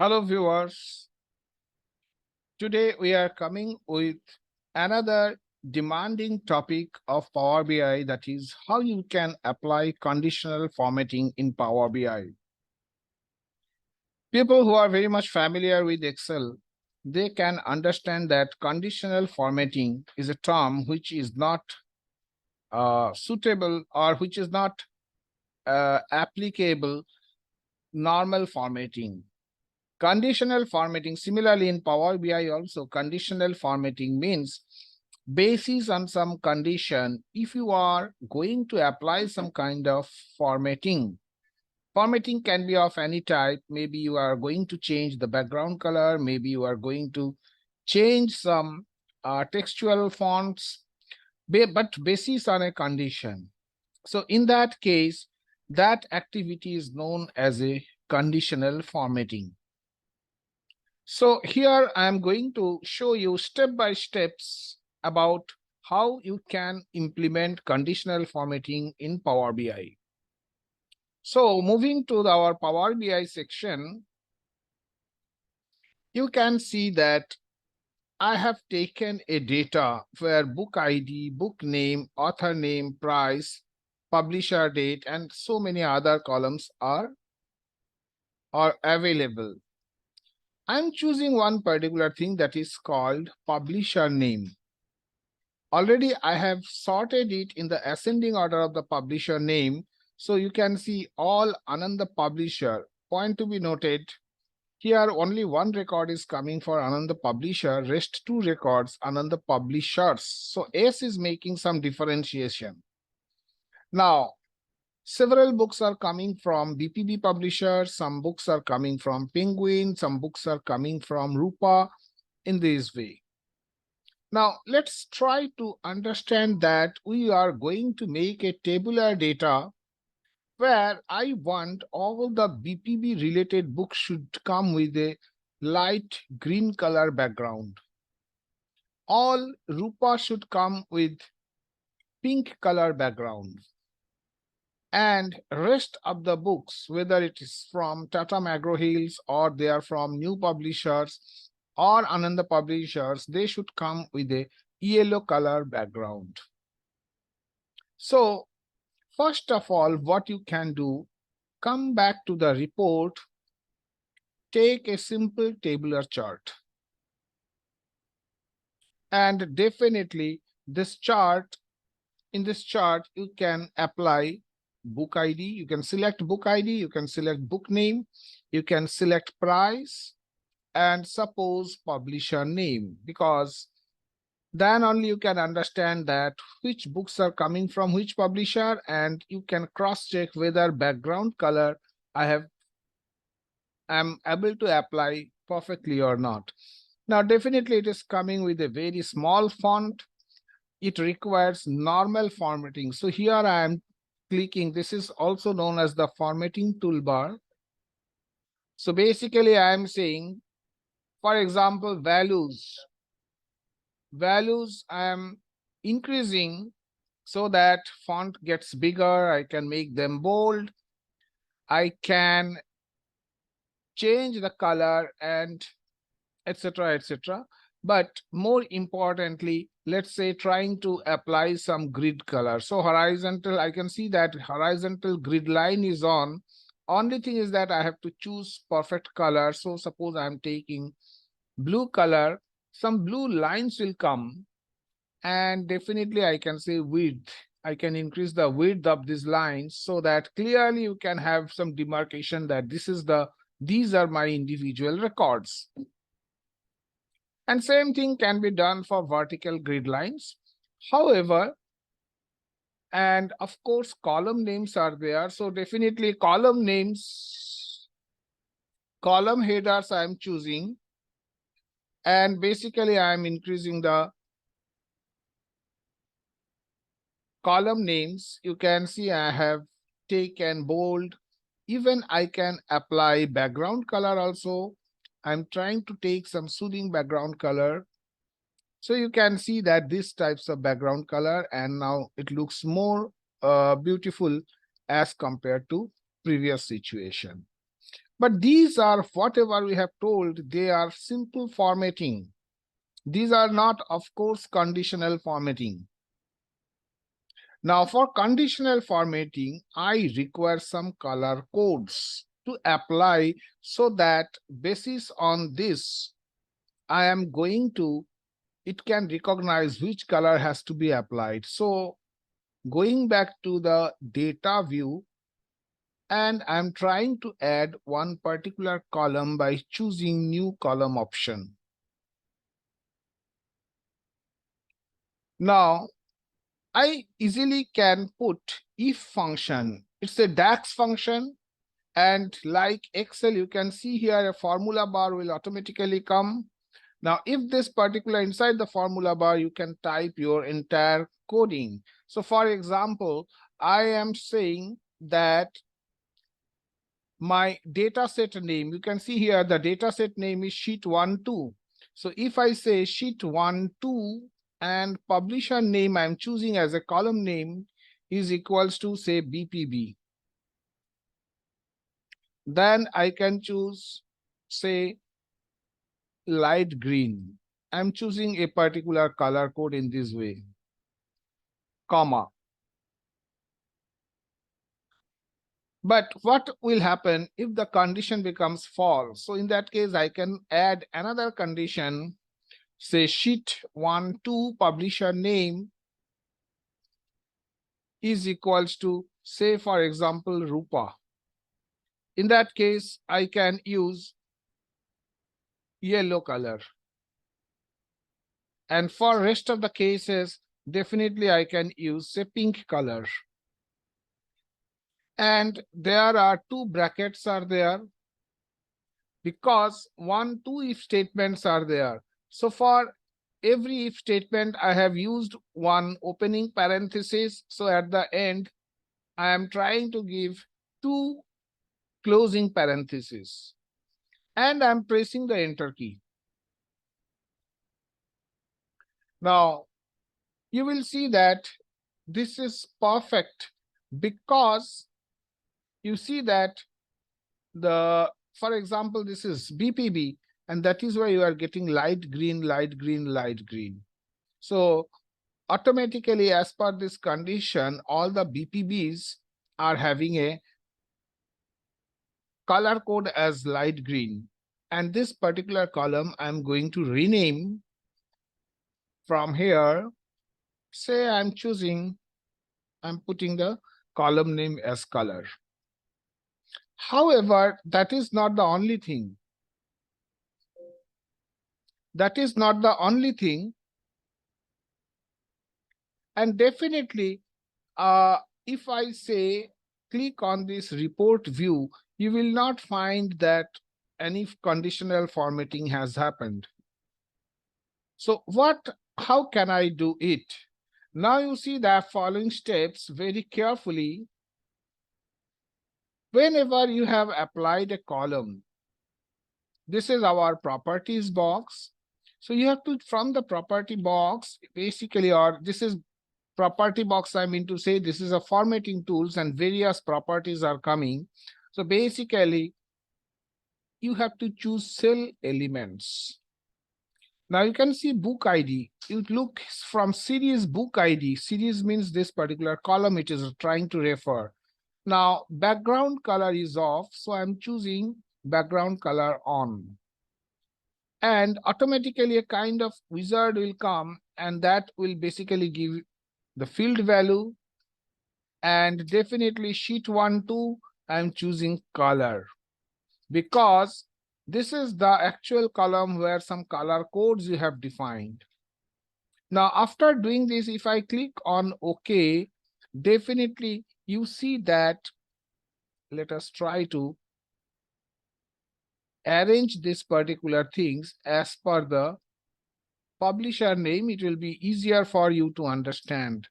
Hello viewers, today we are coming with another demanding topic of Power BI, that is how you can apply conditional formatting in Power BI. People who are very much familiar with Excel, they can understand that conditional formatting is a term which is not suitable or which is not applicable normal formatting. Conditional formatting, similarly in Power BI also, conditional formatting means basis on some condition, if you are going to apply some kind of formatting. Formatting can be of any type. Maybe you are going to change the background color. Maybe you are going to change some textual fonts, but basis on a condition. So in that case, that activity is known as a conditional formatting. So here I am going to show you step by steps about how you can implement conditional formatting in Power BI. So moving to our Power BI section, you can see that I have taken a data where book ID, book name, author name, price, publisher date, and so many other columns are available. I'm choosing one particular thing that is called publisher name. Already I have sorted it in the ascending order of the publisher name. So you can see all Anand the publisher. Point to be noted, here only one record is coming for Anand the publisher, rest two records Anand the publishers. So S is making some differentiation. Now, several books are coming from BPB publishers, some books are coming from Penguin, some books are coming from Rupa in this way. Now, let's try to understand that we are going to make a tabular data where I want all the BPB related books should come with a light green color background. All Rupa should come with pink color background. And rest of the books, whether it is from Tata McGraw Hills or they are from new publishers or Ananda publishers, they should come with a yellow color background. So first of all, what you can do, come back to the report, take a simple tabular chart. And definitely this chart, in this chart, you can apply book ID, you can select book ID, you can select book name, you can select price, and suppose publisher name, because then only you can understand that which books are coming from which publisher, and you can cross-check whether background color am able to apply perfectly or not. Now, definitely it is coming with a very small font. It requires normal formatting. So here I am clicking. This is also known as the formatting toolbar. So basically I am saying, for example, values. Values I am increasing so that font gets bigger. I can make them bold. I can change the color and etc., etc. But more importantly, let's say trying to apply some grid color. So horizontal, I can see that horizontal grid line is on. Only thing is that I have to choose perfect color. So suppose I'm taking blue color, some blue lines will come, and definitely I can say width. I can increase the width of these lines so that clearly you can have some demarcation that these are my individual records. And same thing can be done for vertical grid lines. However, and of course, column names are there. So definitely column names, column headers I am choosing. And basically I am increasing the column names. You can see I have taken bold. Even I can apply background color also. I'm trying to take some soothing background color. So you can see that these types of background color, and now it looks more beautiful as compared to previous situation. But these are whatever we have told, they are simple formatting. These are not, of course, conditional formatting. Now for conditional formatting, I require some color codes to apply so that basis on this, I am going to, it can recognize which color has to be applied. So going back to the data view, and I'm trying to add one particular column by choosing new column option. Now, I easily can put if function. It's a DAX function, and like Excel, you can see here a formula bar will automatically come. Now, if this particular inside the formula bar, you can type your entire coding. So for example, I am saying that my data set name, you can see here the data set name is sheet 1, 2. So if I say sheet 1, 2 and publisher name I'm choosing as a column name is equals to say BPB. Then I can choose say light green. I'm choosing a particular color code in this way, comma. But what will happen if the condition becomes false? So in that case, I can add another condition, say sheet 1, 2 publisher name is equals to, say, for example, Rupa. In that case, I can use yellow color. And for rest of the cases, definitely I can use say pink color. And there are two brackets are there because 1, 2 if statements are there. So for every if statement, I have used one opening parenthesis. So at the end, I am trying to give two closing parentheses. And I'm pressing the enter key. Now, you will see that this is perfect because you see that for example, this is BPB, and that is why you are getting light green, light green, light green. So automatically, as per this condition, all the BPBs are having a color code as light green. And this particular column, I'm going to rename from here. Say I'm putting the column name as color. However, that is not the only thing. That is not the only thing. And definitely, if I say click on this report view, you will not find that any conditional formatting has happened. So how can I do it? Now you see the following steps very carefully. Whenever you have applied a column, this is our properties box. So you have to, from the property box, basically, or this is property box, I mean to say this is a formatting tools and various properties are coming. So basically, you have to choose cell elements. Now you can see book ID. It looks from series book ID. Series means this particular column it is trying to refer. Now background color is off, so I'm choosing background color on. And automatically a kind of wizard will come and that will basically give the field value. And definitely sheet 1, 2, I'm choosing color because this is the actual column where some color codes you have defined. Now, after doing this, if I click on OK, definitely you see that, let us try to arrange this particular things as per the publisher name. It will be easier for you to understand.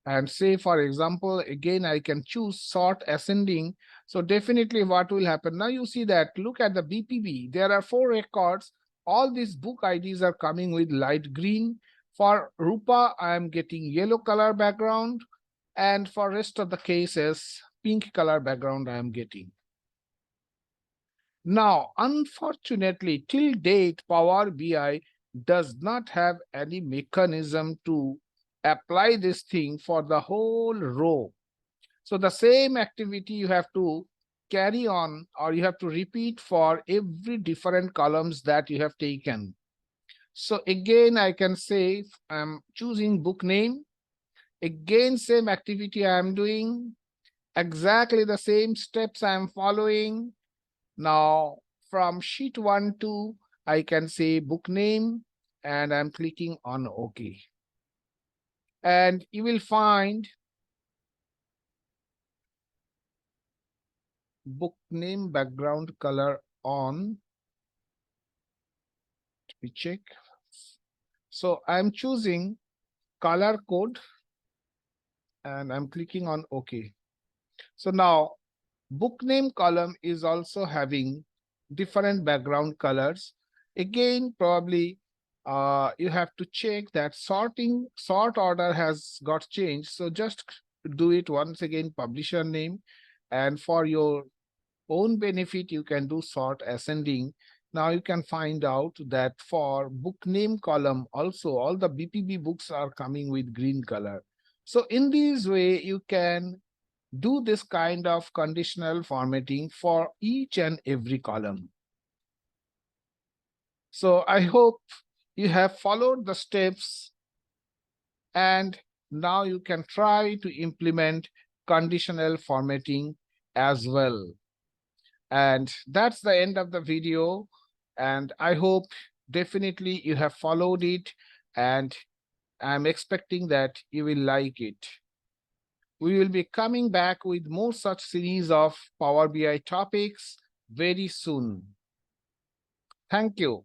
And say, for example, again, I can choose sort ascending. So definitely what will happen? Now you see that, look at the BPB. There are 4 records. All these book IDs are coming with light green. For Rupa, I am getting yellow color background. And for rest of the cases, pink color background I am getting. Now, unfortunately, till date, Power BI does not have any mechanism to apply this thing for the whole row. So the same activity you have to carry on, or you have to repeat for every different columns that you have taken. So again, I can say I'm choosing book name. Again, same activity I am doing. Exactly the same steps I am following. Now, from sheet 1 to, I can say book name, and I'm clicking on OK. And you will find book name background color on. Let me check. So I'm choosing color code and I'm clicking on OK. So now book name column is also having different background colors. Again, probably you have to check that sort order has got changed. So just do it once again, publisher name, and for your own benefit, you can do sort ascending. Now you can find out that for book name column also, all the BPB books are coming with green color. So in this way, you can do this kind of conditional formatting for each and every column. So I hope you have followed the steps, and now you can try to implement conditional formatting as well. And that's the end of the video. And I hope definitely you have followed it, and I'm expecting that you will like it. We will be coming back with more such series of Power BI topics very soon. Thank you.